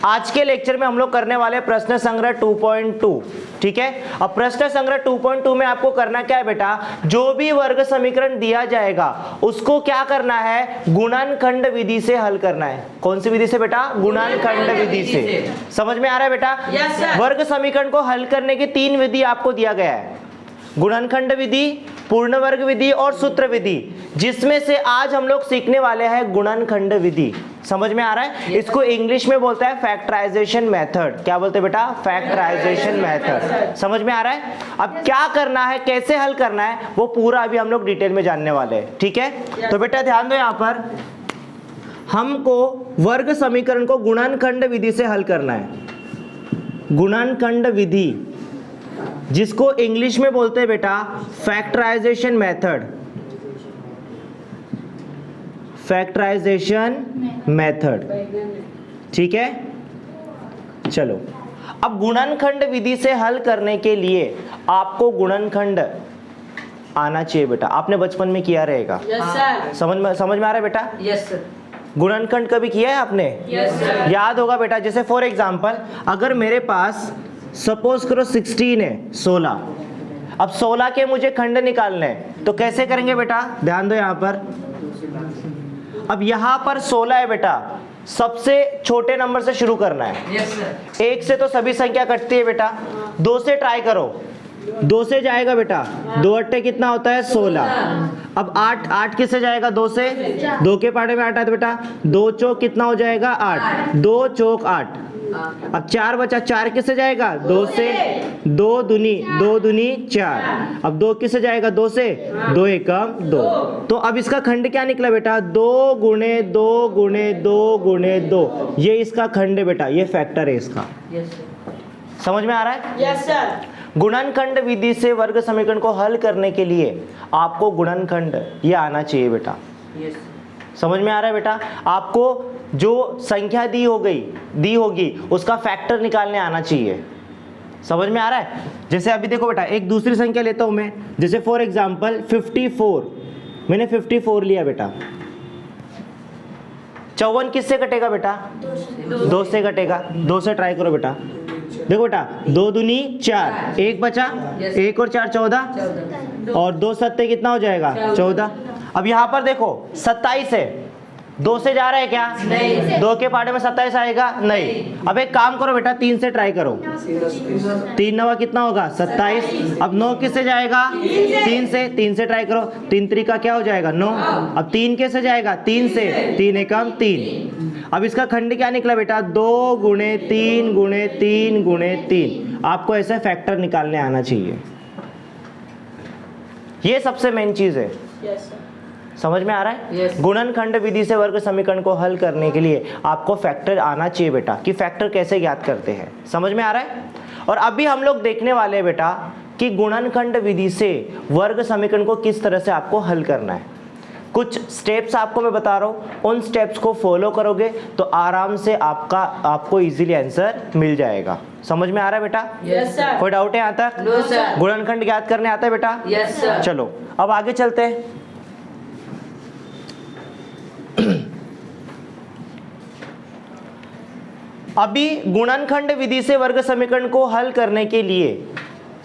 आज के लेक्चर में हम लोग करने वाले हैं प्रश्न संग्रह 2.2, ठीक है। अब प्रश्न संग्रह 2.2 में आपको करना क्या है बेटा, जो भी वर्ग समीकरण दिया जाएगा उसको क्या करना है, गुणनखंड विधि से हल करना है। कौन सी विधि से बेटा, गुणनखंड विधि से। समझ में आ रहा है बेटा? yes, वर्ग समीकरण को हल करने की 3 विधि आपको दिया गया है, गुणनखंड विधि, पूर्ण वर्ग विधि और सूत्र विधि, जिसमें से आज हम लोग सीखने वाले हैं गुणनखंड विधि। समझ में आ रहा है? इसको इंग्लिश में बोलता है फैक्टराइजेशन मेथड। क्या बोलते हैं बेटा? Factorisation method. समझ में आ रहा है? अब क्या करना है, कैसे हल करना है, वो पूरा अभी हम लोग डिटेल में जानने वाले हैं, ठीक है। तो बेटा ध्यान दो, यहाँ पर हमको वर्ग समीकरण को गुणनखंड विधि से हल करना है। गुणनखंड विधि, जिसको इंग्लिश में बोलते हैं बेटा फैक्टराइजेशन मेथड। फैक्टराइजेशन मेथड, ठीक है। चलो, अब गुणनखंड विधि से हल करने के लिए आपको गुणनखंड आना चाहिए बेटा। आपने बचपन में किया रहेगा। समझ में आ रहा है बेटा? Yes sir. गुणनखंड कभी किया है आपने? Yes sir. याद होगा बेटा। जैसे फॉर एग्जांपल, अगर मेरे पास सपोज करो 16 है, 16। अब 16 के मुझे खंड निकालने हैं, तो कैसे करेंगे बेटा? ध्यान दो यहाँ पर। अब यहाँ पर 16 है बेटा, सबसे छोटे नंबर से शुरू करना है। Yes sir. 1 से तो सभी संख्या कटती है बेटा, 2 से ट्राई करो, 2 से जाएगा बेटा, 2 अट्ठे कितना होता है? 16। अब 8 किससे जाएगा? 2 से। 2 के पाटे में 8 आता है बेटा, 2 चौक कितना हो जाएगा? 8। 2 चौक 8। अब 4 बचा, 4 किससे जाएगा? 2 से। 2 दूनी 4। अब 2 किससे जाएगा? 2 से। 2 एकम 2। तो अब इसका खंड क्या निकला बेटा? 2 गुणे 2 गुणे 2 गुणे 2। ये इसका खंड है बेटा, ये फैक्टर है इसका। Yes sir. समझ में आ रहा है? Yes sir. गुणनखंड विधि से वर्ग समीकरण को हल करने के लिए आपको गुणनखंड ये आना चाहिए बेटा। यस। समझ में आ रहा है बेटा? आपको जो संख्या दी होगी उसका फैक्टर निकालने आना चाहिए। समझ में आ रहा है? जैसे अभी देखो बेटा, एक दूसरी संख्या लेता हूं मैं, जैसे फॉर एग्जांपल 54। मैंने 54 लिया बेटा। 54 किससे कटेगा बेटा? 2 से कटेगा। 2 से ट्राई करो बेटा। देखो बेटा, 2 दूनी 4, 1 बचा, 1 और 4 14, और 2 सत्ते कितना हो जाएगा? 14। अब यहाँ पर देखो 27 है, 2 से जा रहा है क्या? नहीं। 2 के पाटे में 27 आएगा? नहीं। अब एक काम करो बेटा, 3 से ट्राई करो। 3 नवा कितना होगा? 27। अब 9 किससे जाएगा? 3 से। 3 से ट्राई करो, 3 त्रिका क्या हो जाएगा? 9। अब 3 कैसे जाएगा? 3 से। 3 एकम 3। अब इसका खंड क्या निकला बेटा? 2 गुणे 3 गुणे 3 गुणे 3। आपको ऐसे फैक्टर निकालने आना चाहिए, ये सबसे मेन चीज है। Yes sir. समझ में आ रहा है? Yes. गुणनखंड विधि से वर्ग समीकरण को हल करने के लिए आपको फैक्टर आना चाहिए बेटा, कि फैक्टर कैसे ज्ञात करते हैं। समझ में आ रहा है? और अभी हम लोग देखने वाले हैं बेटा कि गुणनखंड विधि से वर्ग समीकरण को किस तरह से आपको हल करना है। कुछ स्टेप्स आपको मैं बता रहा हूँ, उन स्टेप्स को फॉलो करोगे तो आराम से आपको इजीली आंसर मिल जाएगा। समझ में आ रहा है बेटा? Yes sir. कोई डाउट है यहाँ तक? No sir. गुणनखंड ज्ञात करने आता है बेटा? Yes sir. चलो अब आगे चलते हैं। अभी गुणनखंड विधि से वर्ग समीकरण को हल करने के लिए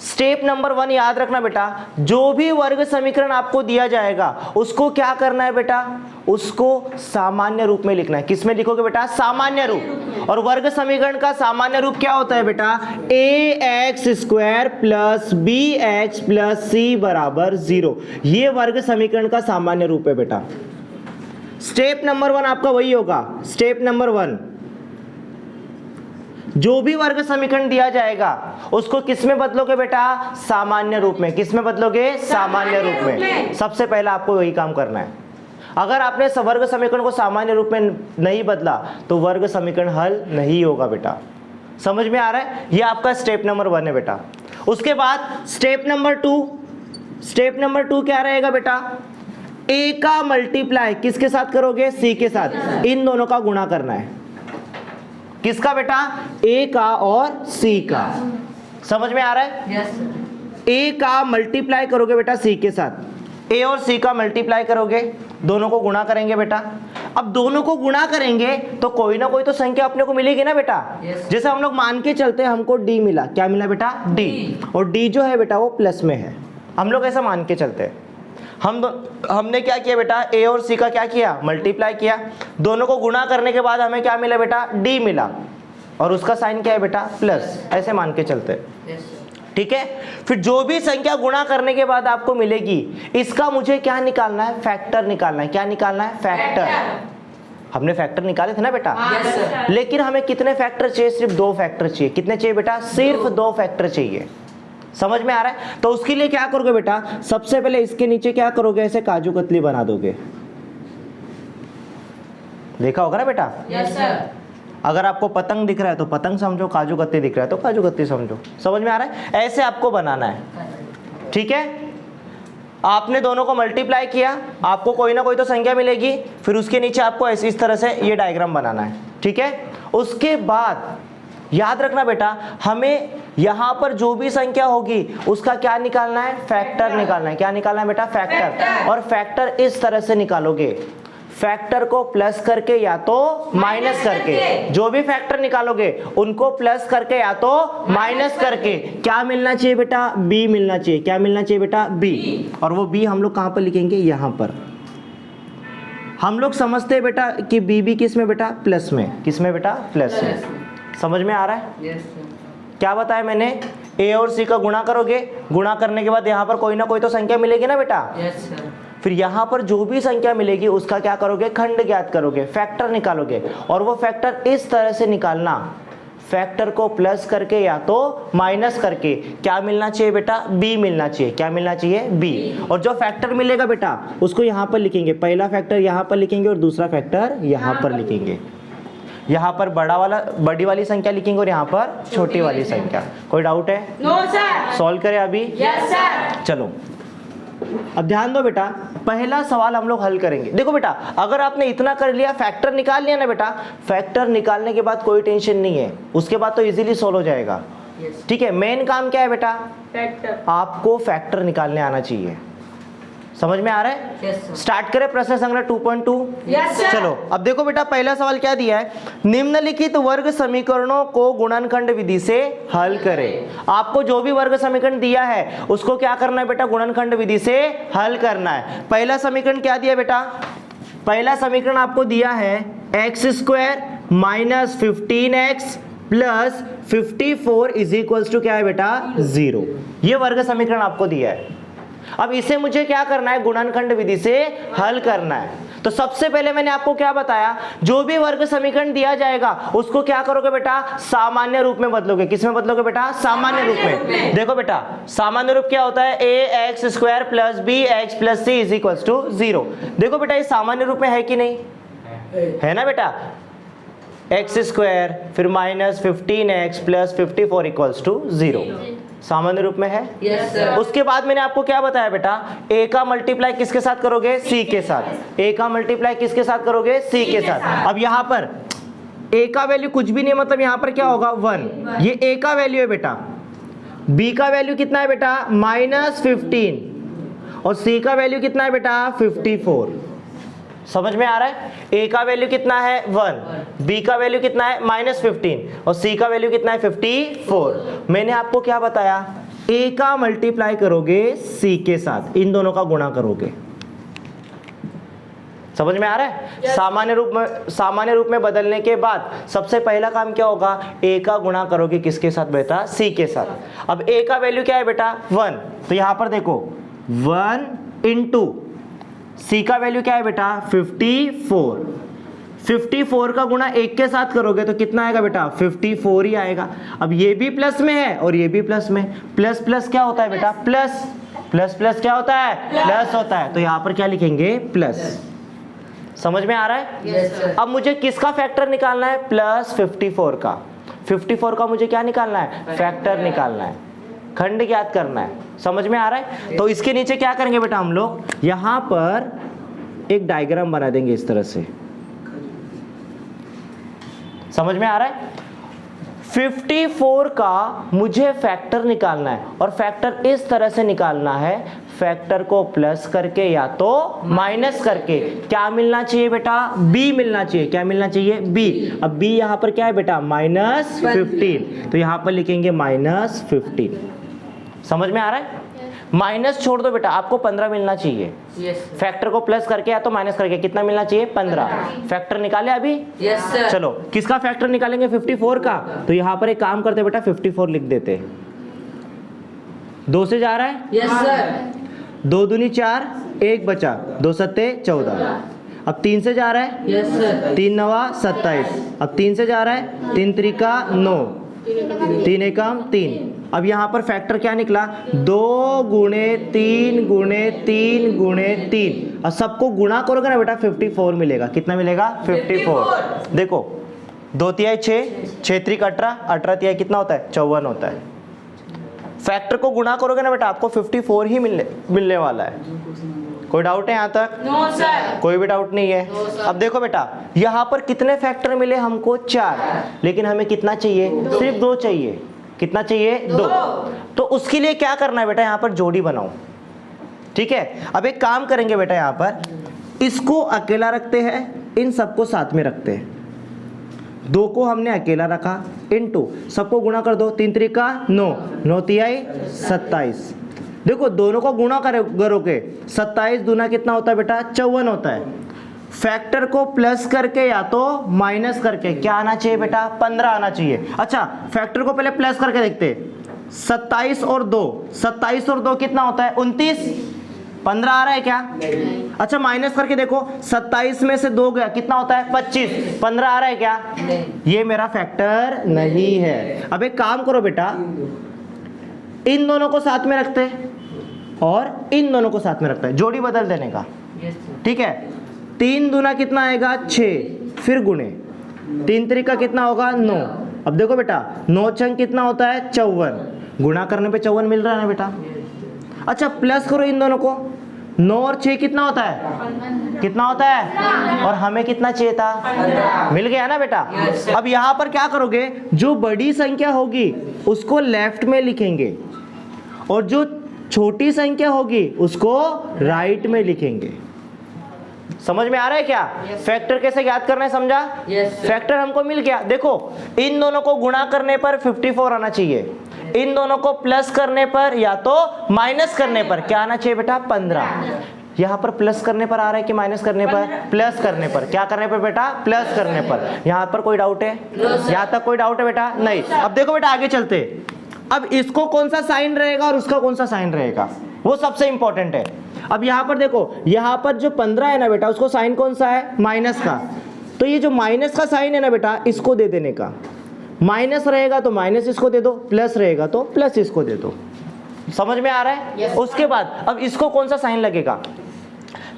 स्टेप नंबर 1 याद रखना बेटा, जो भी वर्ग समीकरण आपको दिया जाएगा उसको क्या करना है बेटा? उसको सामान्य रूप में लिखना है। किस में लिखोगे बेटा? सामान्य रूप। और वर्ग समीकरण का सामान्य रूप क्या होता है बेटा? ax² plus bx plus c बराबर 0। ये वर्ग समीकरण का सामान्य रूप है बेटा। स्टेप नंबर 1 आपका वही होगा। स्टेप नंबर 1, जो भी वर्ग समीकरण दिया जाएगा उसको किस में बदलोगे बेटा? सामान्य रूप में। किस में बदलोगे? सामान्य रूप में। सबसे पहला आपको वही काम करना है। अगर आपने वर्ग समीकरण को सामान्य रूप में नहीं बदला तो वर्ग समीकरण हल नहीं होगा बेटा। समझ में आ रहा है? ये आपका स्टेप नंबर 1 है बेटा। उसके बाद स्टेप नंबर 2, स्टेप नंबर 2 क्या रहेगा बेटा? a का मल्टीप्लाई किसके साथ करोगे? c के साथ। इन दोनों का गुणा करना है। किसका बेटा? a का और c का। समझ में आ रहा है? Yes sir. a का मल्टीप्लाई करोगे बेटा c के साथ, a और c का मल्टीप्लाई करोगे, दोनों को गुणा करेंगे बेटा। अब दोनों को गुणा करेंगे तो कोई ना कोई तो संख्या अपने को मिलेगी ना बेटा। Yes. जैसे हम लोग मान के चलते हैं हमको डी मिला, क्या मिला बेटा? डी। और डी जो है बेटा वो प्लस में है, हम लोग ऐसा मान के चलते हैं। हमने क्या किया बेटा? ए और सी का क्या किया? मल्टीप्लाई किया। दोनों को गुणा करने के बाद हमें क्या मिला बेटा? डी मिला, और उसका साइन क्या है बेटा? प्लस। ऐसे मान के चलते हैं, ठीक है। फिर जो भी संख्या गुणा करने के बाद आपको मिलेगी, इसका मुझे क्या निकालना है? फैक्टर निकालना है। क्या निकालना है? फैक्टर। हमने फैक्टर निकाले थे ना बेटा? लेकिन हमें कितने फैक्टर चाहिए? सिर्फ 2 फैक्टर चाहिए। कितने चाहिए बेटा? सिर्फ 2 फैक्टर चाहिए। समझ में आ रहा है? तो उसके लिए क्या करोगे बेटा? सबसे पहले इसके नीचे क्या करोगे? ऐसे काजू कतली बना दोगे। देखा होगा ना बेटा? Yes sir. अगर आपको पतंग दिख रहा है तो पतंग समझो, काजू कतली दिख रहा है तो काजू कतली समझो। समझ में आ रहा है? ऐसे आपको बनाना है, ठीक है। आपने दोनों को मल्टीप्लाई किया, आपको कोई ना कोई तो संख्या मिलेगी। फिर उसके नीचे आपको ऐसे इस तरह से ये डायग्राम बनाना है, ठीक है। उसके बाद याद रखना बेटा, हमें यहाँ पर जो भी संख्या होगी उसका क्या निकालना है? फैक्टर निकालना है। क्या निकालना है बेटा? फैक्टर। और फैक्टर इस तरह से निकालोगे, फैक्टर को प्लस करके या तो माइनस करके। जो भी फैक्टर निकालोगे उनको प्लस करके या तो माइनस करके। क्या मिलना चाहिए बेटा? बी मिलना चाहिए। क्या मिलना चाहिए बेटा? बी। और वो बी हम लोग कहां पर लिखेंगे? यहां पर। हम लोग समझते हैं बेटा कि बी किस में बेटा? प्लस में। किस में बेटा? प्लस में। समझ में आ रहा है? Yes sir. क्या बताया मैंने? ए और सी का गुणा करोगे, गुणा करने के बाद यहाँ पर कोई ना कोई तो संख्या मिलेगी ना बेटा? Yes sir. फिर यहाँ पर जो भी संख्या मिलेगी उसका क्या करोगे? खंड ज्ञात करोगे, फैक्टर निकालोगे। और वो फैक्टर इस तरह से निकालना, फैक्टर को प्लस करके या तो माइनस करके। क्या मिलना चाहिए बेटा? बी मिलना चाहिए। क्या मिलना चाहिए? बी। और जो फैक्टर मिलेगा बेटा उसको यहाँ पर लिखेंगे। पहला फैक्टर यहाँ पर लिखेंगे और दूसरा फैक्टर यहाँ पर लिखेंगे। यहाँ पर बड़ी वाली संख्या लिखेंगे और यहाँ पर छोटी वाली संख्या। कोई डाउट है? No sir. सॉल्व करें अभी? Yes sir. चलो अब ध्यान दो बेटा, पहला सवाल हम लोग हल करेंगे। देखो बेटा, अगर आपने इतना कर लिया, फैक्टर निकाल लिया ना बेटा, फैक्टर निकालने के बाद कोई टेंशन नहीं है, उसके बाद तो इजीली सोल्व हो जाएगा, ठीक है। मेन काम क्या है बेटा? फैक्टर। आपको फैक्टर निकालने आना चाहिए। समझ में आ रहा है? Yes sir. स्टार्ट करें प्रश्न संग्रह 2.2। Yes sir. चलो अब देखो बेटा, पहला सवाल क्या दिया है? निम्नलिखित वर्ग समीकरणों को गुणनखंड विधि से हल करें। आपको जो भी वर्ग समीकरण दिया है उसको क्या करना है बेटा? गुणनखंड विधि से हल करना है। पहला समीकरण क्या दिया बेटा? पहला समीकरण आपको दिया है x² minus 15x plus 54 is equals to क्या है बेटा? 0। ये वर्ग समीकरण आपको दिया है। अब इसे मुझे क्या करना है? गुणनखंड विधि से हल करना है। तो सबसे पहले मैंने आपको क्या बताया? जो भी वर्ग समीकरण दिया जाएगा उसको क्या करोगे बेटा? सामान्य रूप में बदलोगे। किस में बदलोगे बेटा? सामान्य रूप में। देखो बेटा, सामान्य रूप क्या होता है? ax² plus bx plus c is equals to 0। देखो बेटा, ये सामान्य रूप में है कि नहीं? है ना बेटा? x² फिर minus 15x plus 54 equals to 0 सामान्य रूप में है। Yes sir. उसके बाद मैंने आपको क्या बताया बेटा? a का मल्टीप्लाई किसके साथ करोगे? c के साथ। a का मल्टीप्लाई किसके साथ करोगे? c के साथ। अब यहाँ पर a का वैल्यू कुछ भी नहीं, मतलब यहाँ पर क्या होगा? 1। ये a का वैल्यू है बेटा। b का वैल्यू कितना है बेटा? माइनस 15। और c का वैल्यू कितना है बेटा? 54। समझ में आ रहा है? a का वैल्यू कितना है? 1। b का वैल्यू कितना है? माइनस 15। और c का वैल्यू कितना है? 54। मैंने आपको क्या बताया? a का मल्टीप्लाई करोगे c के साथ, इन दोनों का गुणा करोगे। समझ में आ रहा है? सामान्य रूप में बदलने के बाद सबसे पहला काम क्या होगा? a का गुणा करोगे किसके साथ बेटा? c के साथ। अब a का वैल्यू क्या है बेटा? 1। तो यहां पर देखो 1 इंटू c का वैल्यू क्या है बेटा? 54। 54 का गुणा 1 के साथ करोगे तो कितना आएगा बेटा? 54 ही आएगा। अब ये भी प्लस में है और ये भी प्लस में। प्लस प्लस क्या होता है बेटा? प्लस। प्लस प्लस क्या होता है? प्लस होता है। तो यहाँ पर क्या लिखेंगे? प्लस। समझ में आ रहा है? Yes sir. अब मुझे किसका फैक्टर निकालना है? प्लस 54 का। 54 का मुझे क्या निकालना है? फैक्टर निकालना है, खंड ज्ञात करना है। समझ में आ रहा है? तो इसके नीचे क्या करेंगे बेटा? हम लोग यहां पर एक डायग्राम बना देंगे इस तरह से। समझ में आ रहा है? 54 का मुझे फैक्टर निकालना है और फैक्टर इस तरह से निकालना है। फैक्टर को प्लस करके या तो माइनस करके क्या मिलना चाहिए बेटा, b मिलना चाहिए। क्या मिलना चाहिए, b। अब b यहाँ पर क्या है बेटा, -15, तो यहाँ पर लिखेंगे -15। समझ में आ रहा है? माइनस छोड़ दो बेटा, आपको 15 मिलना चाहिए। यस फैक्टर को प्लस करके या तो माइनस करके कितना मिलना चाहिए, 15। फैक्टर निकाले अभी? Yes sir. चलो किसका फैक्टर निकालेंगे, 54 का। तो यहाँ पर एक काम करते बेटा, 54 लिख देते। 2 से जा रहा है, यस सर। 2 दूनी 4, 1 बचा, 2 सत्ते 14। अब 3 से जा रहा है, यस सर। 3 नवा 27। अब 3 से जा रहा है, 3 त्रिका 9, 3 एकम 3। अब यहाँ पर फैक्टर क्या निकला, 2 गुणे 3 गुणे 3 गुणे 3। और सबको गुणा करोगे ना बेटा 54 मिलेगा। कितना मिलेगा, 54। देखो 2 तिहाई 6, 6 त्रिक 18, 18 तिहाई कितना होता है, 54 होता है। फैक्टर को गुणा करोगे ना बेटा आपको 54 ही मिलने वाला है। कोई डाउट है यहाँ तक? No sir. कोई भी डाउट नहीं है। अब देखो बेटा यहाँ पर कितने फैक्टर मिले हमको, 4, लेकिन हमें कितना चाहिए, सिर्फ 2 चाहिए। कितना चाहिए, 2। तो उसके लिए क्या करना है बेटा, यहाँ पर जोड़ी बनाओ। ठीक है, अब एक काम करेंगे बेटा, यहाँ पर इसको अकेला रखते हैं, इन सबको साथ में रखते हैं। 2 को हमने अकेला रखा, इनटू सबको गुणा कर दो, 3 त्रिका 9, 9 तिहाई 27। देखो दोनों को गुणा करोगे, 27 दूना कितना होता है बेटा, 54 होता है। फैक्टर को प्लस करके या तो माइनस करके क्या आना चाहिए बेटा, 15 आना चाहिए। अच्छा फैक्टर को पहले प्लस करके देखते, 27 और 2, 27 और 2 कितना होता है, 29। 15 आ रहा है क्या? अच्छा माइनस करके देखो, 27 में से 2 गया, कितना होता है, 25। 15 आ रहा है क्या? ये मेरा फैक्टर नहीं है। अब एक काम करो बेटा, इन दोनों को साथ में रखते हैं और इन दोनों को साथ में रखते हैं, जोड़ी बदल देने का। ठीक है, 3 दूना कितना आएगा, 6, फिर गुणे 3 त्रिका कितना होगा, 9। अब देखो बेटा 9 छंग कितना होता है, 54। गुणा करने पे 54 मिल रहा है ना बेटा। अच्छा प्लस करो इन दोनों को, 9 और 6 कितना होता है, कितना होता है, और हमें कितना चाहिए था, मिल गया ना बेटा। अब यहाँ पर क्या करोगे, जो बड़ी संख्या होगी उसको लेफ्ट में लिखेंगे और जो छोटी संख्या होगी उसको राइट में लिखेंगे। समझ में आ रहा है क्या? फैक्टर कैसे याद करना है, समझा? फैक्टर हमको मिल गया। देखो इन दोनों को गुणा करने पर 54 आना चाहिए, इन दोनों को प्लस करने पर या तो माइनस करने पर क्या आना चाहिए बेटा, 15। यहाँ पर प्लस करने पर आ रहा है कि माइनस करने पर, प्लस करने पर। क्या करने पर बेटा, प्लस करने पर। यहाँ पर कोई डाउट है, यहाँ तक कोई डाउट है बेटा, नहीं। अब देखो बेटा आगे चलते, अब इसको कौन सा साइन रहेगा और उसका कौन सा साइन रहेगा, वो सबसे इंपॉर्टेंट है। अब यहाँ पर देखो, यहाँ पर जो 15 है ना बेटा, उसको साइन कौन सा है, माइनस का। तो ये जो माइनस का साइन है ना बेटा, इसको दे देने का। माइनस रहेगा तो माइनस इसको दे दो, प्लस रहेगा तो प्लस इसको दे दो। समझ में आ रहा है? उसके बाद अब इसको कौन सा साइन लगेगा,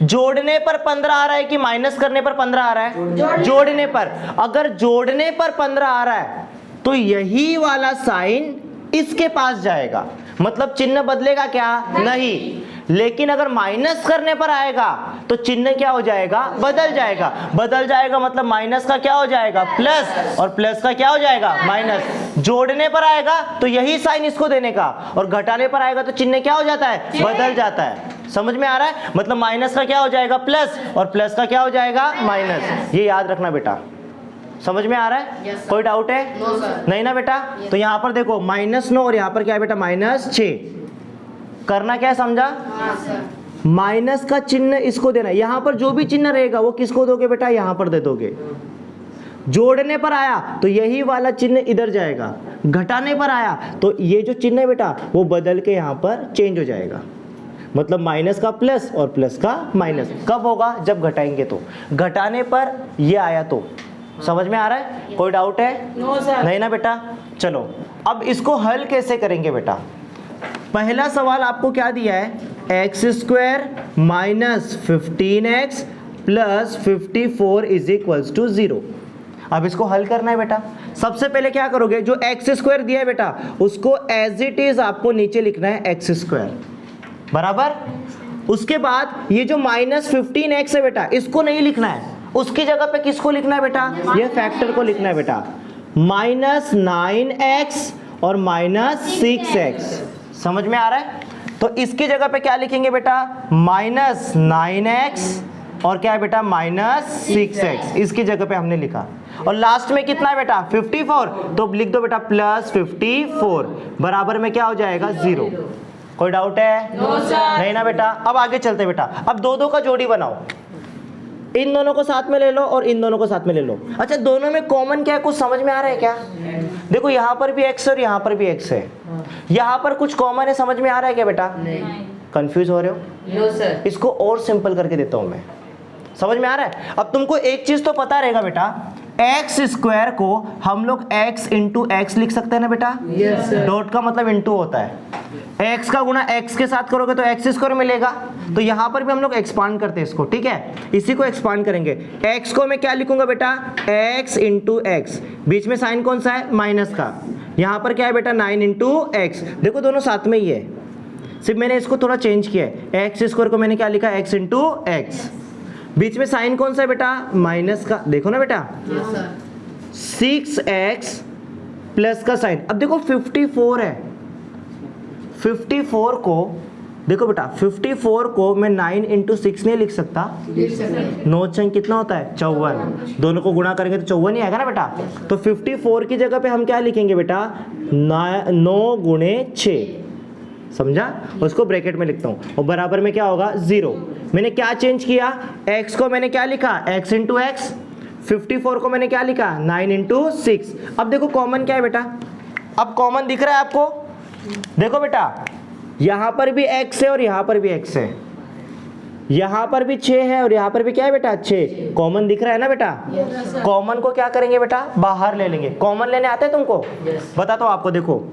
जोड़ने पर 15 आ रहा है कि माइनस करने पर 15 आ रहा है, जोड़ने पर। अगर जोड़ने पर 15 आ रहा है तो यही वाला साइन इसके पास जाएगा, मतलब चिन्ह बदलेगा क्या, नहीं। लेकिन अगर माइनस करने पर आएगा तो चिन्ह क्या हो जाएगा, बदल जाएगा। बदल जाएगा मतलब माइनस का क्या हो जाएगा, प्लस, और प्लस का क्या हो जाएगा, माइनस। जोड़ने पर आएगा तो यही साइन इसको देने का, और घटाने पर आएगा तो चिन्ह क्या हो जाता है, बदल जाता है। समझ में आ रहा है? मतलब माइनस का क्या हो जाएगा, प्लस, और प्लस का क्या हो जाएगा, माइनस। ये याद रखना बेटा। समझ में आ रहा है? कोई डाउट है? नहीं ना बेटा? तो यहाँ पर देखो -9 और यहाँ पर क्या है बेटा, -6। करना क्या है, समझा? माइनस का चिन्ह इसको देना है। यहाँ पर जो भी चिन्ह रहेगा वो किसको दोगे बेटा, यहाँ पर दे दोगे। जोड़ने पर आया तो यही वाला चिन्ह इधर जाएगा, घटाने पर आया तो ये जो चिन्ह है बेटा वो बदल के यहाँ पर चेंज हो जाएगा। मतलब माइनस का प्लस और प्लस का माइनस। कब होगा, जब घटाएंगे तो। घटाने पर ये आया तो। समझ में आ रहा है? कोई डाउट है? No sir. नहीं ना बेटा? चलो अब इसको हल कैसे करेंगे बेटा। पहला सवाल आपको क्या दिया है, x² minus 15x plus 54 is equals to 0। अब इसको हल करना है बेटा। सबसे पहले क्या करोगे, जो x² दिया है बेटा उसको एज इट इज आपको नीचे लिखना है x², बराबर। उसके बाद ये जो -15x है बेटा इसको नहीं लिखना है, उसकी जगह पे किसको लिखना है बेटा, ये फैक्टर को लिखना है बेटा। -9x और -6x। समझ में आ रहा है? तो इसकी जगह पे क्या लिखेंगे बेटा, -9x और क्या है बेटा -6x, इसकी जगह पे हमने लिखा। और लास्ट में कितना है बेटा 54, तो लिख दो बेटा +54 बराबर में क्या हो जाएगा 0। कोई डाउट है? No sir. नहीं ना बेटा। अब आगे चलते बेटा, अब दो दो का जोड़ी बनाओ, इन दोनों को साथ में ले लो और इन दोनों को साथ में ले लो। अच्छा दोनों में कॉमन क्या है, कुछ समझ में आ रहा है क्या? देखो यहाँ पर भी x है और यहाँ पर भी x है, यहाँ पर कुछ कॉमन है, समझ में आ रहा है क्या बेटा? नहीं। कंफ्यूज हो रहे हो? No sir. इसको और सिंपल करके देता हूं मैं, समझ में आ रहा है? अब तुमको एक चीज तो पता रहेगा बेटा, एक्स स्क्वायर को हम लोग x इंटू एक्स लिख सकते हैं ना बेटा? Yes sir. डॉट का मतलब इंटू होता है, x का गुणा x के साथ करोगे तो एक्स स्क्वायर मिलेगा। तो यहाँ पर भी हम लोग एक्सपांड करते हैं इसको, ठीक है? इसी को एक्सपांड करेंगे। x को मैं क्या लिखूंगा बेटा, x इंटू एक्स, बीच में साइन कौन सा है, माइनस का। यहाँ पर क्या है बेटा 9 इंटू एक्स, देखो दोनों साथ में ही है, सिर्फ मैंने इसको थोड़ा चेंज किया है। एक्स स्क्वायर को मैंने क्या लिखा, x इंटू एक्स, बीच में साइन कौन सा है बेटा, माइनस का, देखो ना बेटा 6x प्लस का साइन। अब देखो 54 है, 54 को देखो बेटा 54 को मैं 9 इंटू 6 नहीं लिख सकता, 9 छंग कितना होता है 54, दोनों को गुणा करेंगे तो 54 ही आएगा ना बेटा। तो 54 की जगह पे हम क्या लिखेंगे बेटा 9 गुणे 6, समझा? उसको ब्रैकेट में लिखता हूँ और बराबर में क्या होगा 0। मैंने क्या चेंज किया, x को मैंने क्या लिखा x इंटू एक्स, 54 को मैंने क्या लिखा 9 इंटू 6। अब देखो कॉमन क्या है बेटा, अब कॉमन दिख रहा है आपको? देखो बेटा यहाँ पर भी x है और यहाँ पर भी x है, यहाँ पर भी 6 है और यहाँ पर भी क्या है बेटा 6, कॉमन दिख रहा है ना बेटा? कॉमन को क्या करेंगे बेटा, बाहर ले लेंगे। कॉमन लेने आते हैं तुमको? बताता हूँ आपको, देखो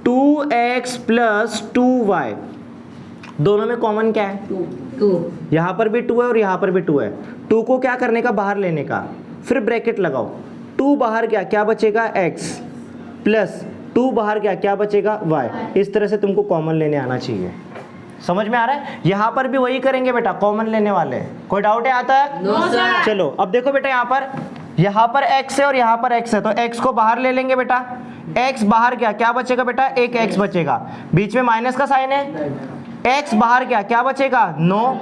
2x प्लस 2y, दोनों में कॉमन क्या है 2। यहाँ पर भी 2 है और यहाँ पर भी 2 है। 2 को क्या करने का, बाहर लेने का, फिर ब्रैकेट लगाओ, 2 बाहर गया क्या बचेगा x, प्लस 2 बाहर गया क्या बचेगा y। इस तरह से तुमको कॉमन लेने आना चाहिए, समझ में आ रहा है? यहाँ पर भी वही करेंगे बेटा, कॉमन लेने वाले। कोई डाउट है आता है? No sir. चलो अब देखो बेटा यहाँ पर x है और यहाँ पर x है, तो x को बाहर ले लेंगे बेटा, x बाहर गया क्या बचेगा बेटा, एक x बचेगा, बीच में माइनस का साइन है, x बाहर गया क्या बचेगा 9।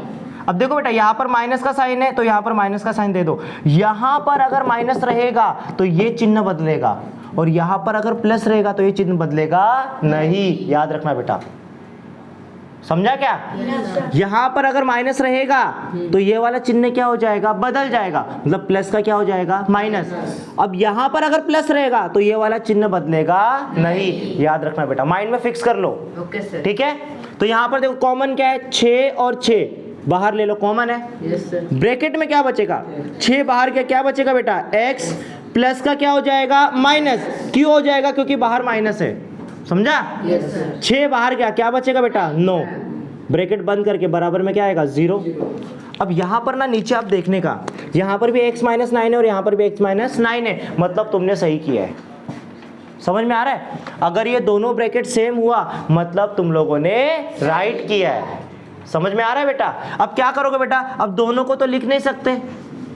अब देखो बेटा यहाँ पर माइनस का साइन है तो यहाँ पर माइनस का साइन दे दो, यहाँ पर अगर माइनस रहेगा तो ये चिन्ह बदलेगा और यहाँ पर अगर प्लस रहेगा तो ये चिन्ह बदलेगा नहीं, याद रखना बेटा, समझा क्या? यहाँ पर अगर माइनस रहेगा तो ये वाला चिन्ह क्या हो जाएगा, बदल जाएगा, मतलब प्लस का क्या हो जाएगा माइनस। अब यहाँ पर अगर प्लस रहेगा तो ये वाला चिन्ह बदलेगा नहीं, याद रखना बेटा, माइंड में फिक्स कर लो। Okay sir. ठीक है? तो यहाँ पर देखो कॉमन क्या है, 6 और 6 बाहर ले लो, कॉमन है। Yes sir. ब्रैकेट में क्या बचेगा, 6 बाहर क्या बचेगा बेटा x, प्लस का क्या हो जाएगा माइनस, क्यों हो जाएगा, क्योंकि बाहर माइनस है, समझा? Yes sir. 6 बाहर गया क्या बचेगा बेटा 9, ब्रैकेट बंद करके बराबर में क्या आएगा 0। अब यहाँ पर ना नीचे आप देखने का, यहाँ पर भी x माइनस 9 है और यहाँ पर भी x माइनस 9 है, मतलब तुमने सही किया है, समझ में आ रहा है? अगर ये दोनों ब्रैकेट सेम हुआ मतलब तुम लोगों ने राइट किया है, समझ में आ रहा है बेटा? अब क्या करोगे बेटा, अब दोनों को तो लिख नहीं सकते,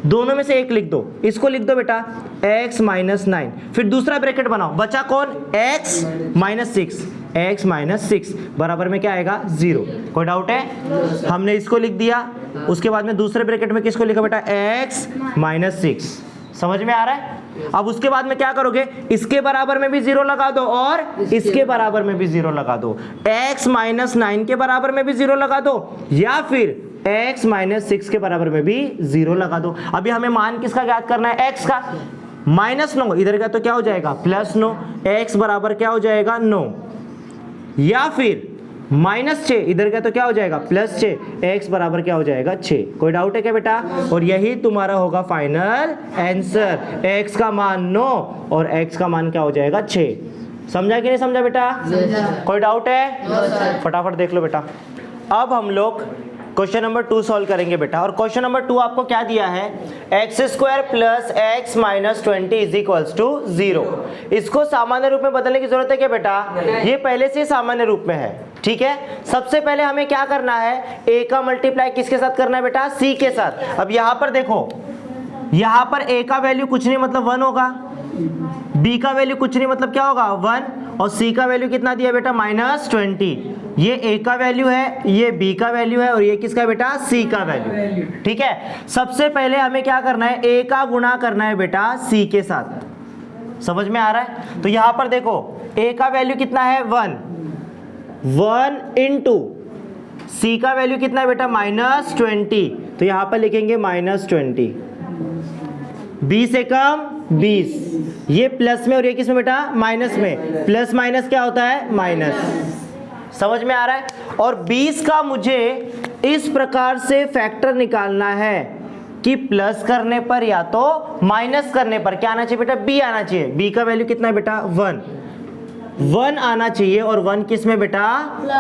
दोनों में से एक लिख दो, इसको लिख दो बेटा x माइनस 9, फिर दूसरा ब्रैकेट बनाओ, बचा कौन x माइनस 6, x माइनस 6 बराबर में क्या आएगा 0। कोई डाउट है? हमने इसको लिख दिया, उसके बाद में दूसरे ब्रैकेट में किसको लिखा बेटा x माइनस 6, समझ में आ रहा है? अब उसके बाद में क्या करोगे, इसके बराबर में भी 0 लगा दो और इसके बराबर में भी 0 लगा दो, x माइनस 9 के बराबर में भी 0 लगा दो या फिर x माइनस 6 के बराबर में भी 0 लगा दो। अभी हमें मान किसका ज्ञात करना है, x का। -9 इधर का तो क्या हो जाएगा +9, x बराबर क्या हो जाएगा 9, या फिर -6 इधर का तो क्या हो जाएगा +6, x बराबर क्या हो जाएगा 6। कोई डाउट है क्या बेटा? और यही तुम्हारा होगा फाइनल आंसर, x का मान 9 और x का मान क्या हो जाएगा 6। समझा कि नहीं समझा बेटा? कोई डाउट है? फटाफट देख लो बेटा। अब हम लोग क्वेश्चन नंबर 2 सॉल्व करेंगे बेटा, और क्वेश्चन नंबर 2 आपको क्या दिया है, x² plus x minus 20 is equals to 0। इसको सामान्य रूप में बदलने की जरूरत है क्या बेटा? ये पहले से सामान्य रूप में है, ठीक है? सबसे पहले हमें क्या करना है, a का मल्टीप्लाई किसके साथ करना है बेटा, c के साथ। अब यहाँ पर देखो, यहाँ पर a का वैल्यू कुछ नहीं मतलब 1 होगा, b का वैल्यू कुछ नहीं मतलब क्या होगा 1, और c का वैल्यू कितना दिया बेटा -20, ये ए का वैल्यू है, ये बी का वैल्यू है और ये किसका बेटा सी का वैल्यू। ठीक है, सबसे पहले हमें क्या करना है, ए का गुणा करना है बेटा सी के साथ। समझ में आ रहा है? तो यहां पर देखो ए का वैल्यू कितना है 1, 1 इंटू सी का वैल्यू कितना है बेटा -20, तो यहां पर लिखेंगे -20। 20 से कम 20, ये प्लस में और ये किसमें बेटा माइनस में, प्लस माइनस क्या होता है माइनस। समझ में आ रहा है? और 20 का मुझे इस प्रकार से फैक्टर निकालना है कि प्लस करने पर या तो माइनस करने पर क्या आना चाहिए बेटा, बी आना चाहिए। बी का वैल्यू कितना है बेटा 1 आना चाहिए और 1 किस में बेटा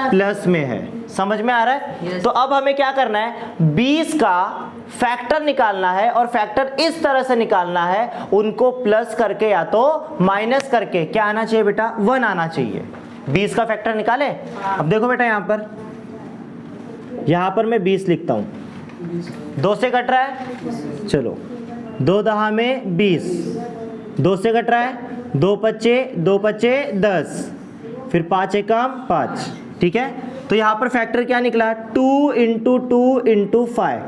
प्लस में है। समझ में आ रहा है? तो अब हमें क्या करना है, 20 का फैक्टर निकालना है और फैक्टर इस तरह से निकालना है, उनको प्लस करके या तो माइनस करके क्या आना चाहिए बेटा 1 आना चाहिए। 20 का फैक्टर निकाले। अब देखो बेटा यहां पर मैं 20 लिखता हूं, 2 से कट रहा है, चलो 2 दहा में 20, 2 से कट रहा है, 2 पच्चे 2 पच्चे 10, फिर 5 एकम 5। ठीक है, तो यहां पर फैक्टर क्या निकला 2 इंटू 2 इंटू 5।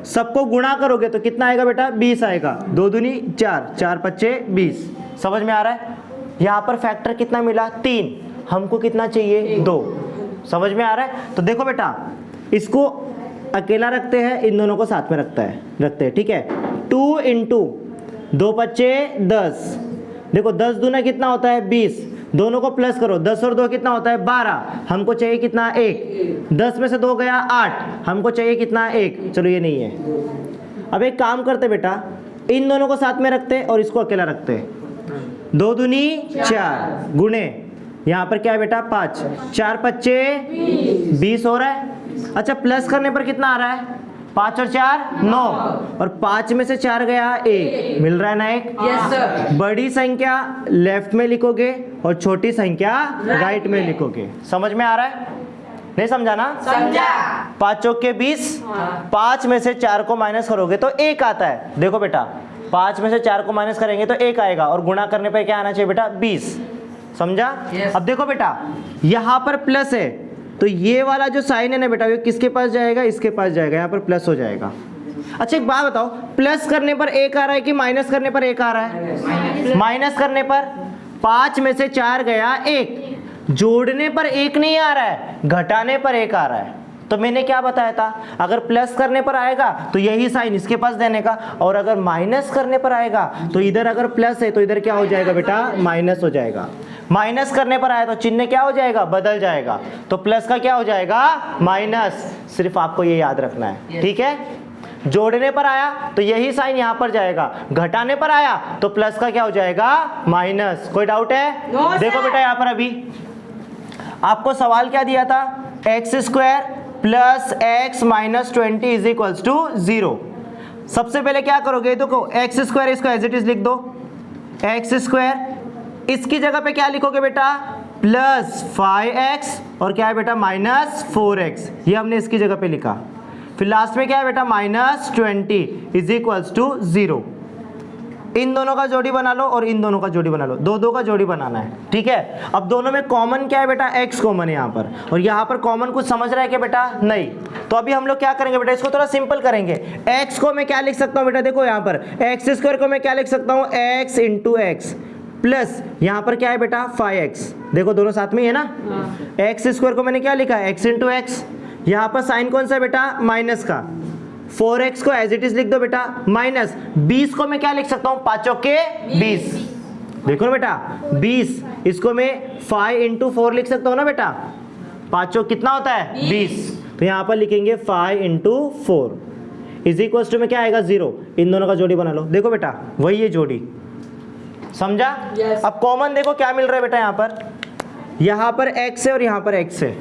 सबको गुणा करोगे तो कितना आएगा बेटा 20 आएगा, 2 दूनी 4, 4 पच्चे 20। समझ में आ रहा है? यहां पर फैक्टर कितना मिला 3, हमको कितना चाहिए 2। समझ में आ रहा है? तो देखो बेटा इसको अकेला रखते हैं, इन दोनों को साथ में रखते हैं। ठीक है, 2 इंटू 2 पच्चे 10, देखो 10 दूना कितना होता है 20, दोनों को प्लस करो, 10 और 2 कितना होता है 12, हमको चाहिए कितना 1, 10 में से 2 गया 8, हमको चाहिए कितना 1। चलो ये नहीं है। अब एक काम करते बेटा, इन दोनों को साथ में रखते और इसको अकेला रखते। 2 दूनी 4 गुणे यहाँ पर क्या है बेटा 5, 4 पच्चे 20 हो रहा है। अच्छा प्लस करने पर कितना आ रहा है, 5 और 4 9, और 5 में से 4 गया 1, मिल रहा है ना 1। Yes sir. बड़ी संख्या लेफ्ट में लिखोगे और छोटी संख्या राइट में लिखोगे। समझ में आ रहा है? नहीं समझा ना? समझा। 5 चौक के 20, 5 में से 4 को माइनस करोगे तो 1 आता है। देखो बेटा 5 में से 4 को माइनस करेंगे तो 1 आएगा और गुणा करने पर क्या आना चाहिए बेटा 20। समझा? Yes. अब देखो बेटा यहां पर प्लस है तो ये वाला जो साइन है ना बेटा, ये किसके पास जाएगा, इसके पास जाएगा, यहाँ पर प्लस हो जाएगा। अच्छा एक बात बताओ, प्लस करने पर 1 आ रहा है कि माइनस करने पर 1 आ रहा है? माइनस करने पर 5 में से 4 गया 1, जोड़ने पर 1 नहीं आ रहा है, घटाने पर 1 आ रहा है। तो मैंने क्या बताया था, अगर प्लस करने पर आएगा तो यही साइन इसके पास देने का, और अगर माइनस करने पर आएगा तो इधर अगर प्लस है तो इधर क्या हो जाएगा बेटा माइनस हो जाएगा। माइनस करने पर आया तो चिन्ह क्या हो जाएगा, बदल जाएगा, तो प्लस का क्या हो जाएगा माइनस। सिर्फ आपको ये याद रखना है। ठीक है, जोड़ने पर आया तो यही साइन यहाँ पर जाएगा, घटाने पर आया तो प्लस का क्या हो जाएगा माइनस। कोई डाउट है? No, देखो sir. बेटा यहाँ पर अभी आपको सवाल क्या दिया था, X square plus X minus 20 is equals to 0। सबसे पहले क्या करोगे, देखो एक्स स्क्वायर इसको एज इट इज लिख दो, एक्स स्क्वायर इसकी जगह पे क्या लिखोगे बेटा प्लस 5x और क्या है बेटा माइनस 4x, ये हमने इसकी जगह पे लिखा। फिर लास्ट में क्या है बेटा माइनस 20 इज इक्वल्स टू 0। इन दोनों का जोड़ी बना लो और इन दोनों का जोड़ी बना लो, दो का जोड़ी बनाना है। ठीक है, अब दोनों में कॉमन क्या है बेटा x कॉमन है यहाँ पर, और यहाँ पर कॉमन कुछ समझ रहा है क्या बेटा नहीं। तो अभी हम लोग क्या करेंगे बेटा, इसको थोड़ा सिंपल करेंगे। x को मैं क्या लिख सकता हूँ बेटा, देखो यहाँ पर एक्स स्क्वायर को मैं क्या लिख सकता हूँ x इंटू एक्स, प्लस यहाँ पर क्या है बेटा 5x, देखो दोनों साथ में ही है ना। एक्स स्क्वायर को मैंने क्या लिखा है x इंटू एक्स, यहाँ पर साइन कौन सा है बेटा माइनस का, 4x को एज इट इज लिख दो बेटा, माइनस 20 को मैं क्या लिख सकता हूँ 5 के 20, देखो ना बेटा 20, इसको मैं 5 इंटू 4 लिख सकता हूँ ना बेटा, 5 कितना होता है 20, तो यहाँ पर लिखेंगे 5 इंटू 4 इज इक्वल टू में क्या आएगा 0। इन दोनों का जोड़ी बना लो, देखो बेटा वही है जोड़ी। समझा? Yes. अब कॉमन देखो क्या मिल रहा है बेटा, यहाँ पर x है और यहाँ पर x है,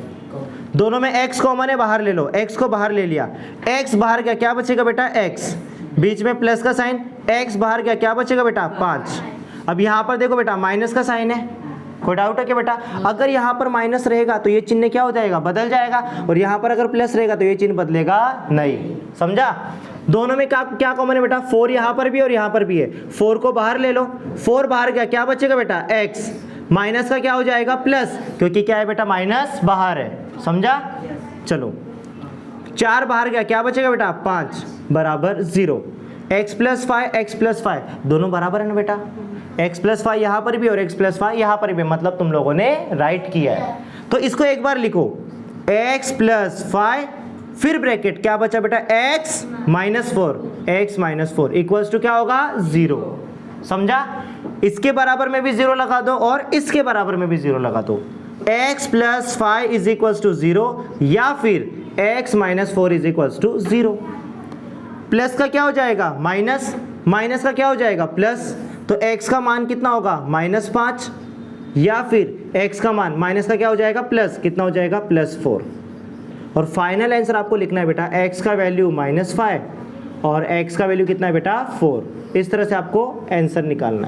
दोनों में x कॉमन है, बाहर ले लो, x को बाहर ले लिया, x बाहर गया क्या बचेगा बेटा x, बीच में प्लस का साइन, x बाहर गया क्या बचेगा बेटा 5। अब यहाँ पर देखो बेटा माइनस का साइन है, कोई डाउट है क्या बेटा? अगर यहाँ पर माइनस रहेगा तो ये चिन्ह क्या हो जाएगा बदल जाएगा, और यहाँ पर अगर प्लस रहेगा तो ये चिन्ह बदलेगा नहीं। समझा? दोनों में क्या क्या कॉमन है बेटा, 4 यहाँ पर भी है और यहाँ पर भी है, 4 को बाहर ले लो, 4 बाहर गया, क्या बचेगा बेटा x, माइनस का क्या हो जाएगा प्लस, क्योंकि क्या है बेटा माइनस बाहर है, समझा। चलो 4 बाहर गया, क्या बचेगा बेटा 5 बराबर 0, x प्लस 5 दोनों बराबर है ना बेटा, x प्लस 5 यहाँ पर भी और x प्लस 5 यहाँ पर भी, मतलब तुम लोगों ने राइट किया है। तो इसको एक बार लिखो, x प्लस 5 फिर ब्रैकेट क्या बचा बेटा x माइनस 4 इक्वल्स टू क्या होगा 0, समझा। इसके बराबर में भी 0 लगा दो और इसके बराबर में भी 0 लगा दो, x plus 5 is equals to 0 या फिर x minus 4 is equals to 0। Plus का क्या हो जाएगा माइनस, माइनस का क्या हो जाएगा प्लस, तो x का मान कितना होगा -5 या फिर x का मान माइनस का क्या हो जाएगा प्लस, कितना हो जाएगा +4। और फाइनल आंसर आपको लिखना है बेटा x का वैल्यू -5 और x का वैल्यू कितना है बेटा 4। इस तरह से आपको आंसर निकालना है।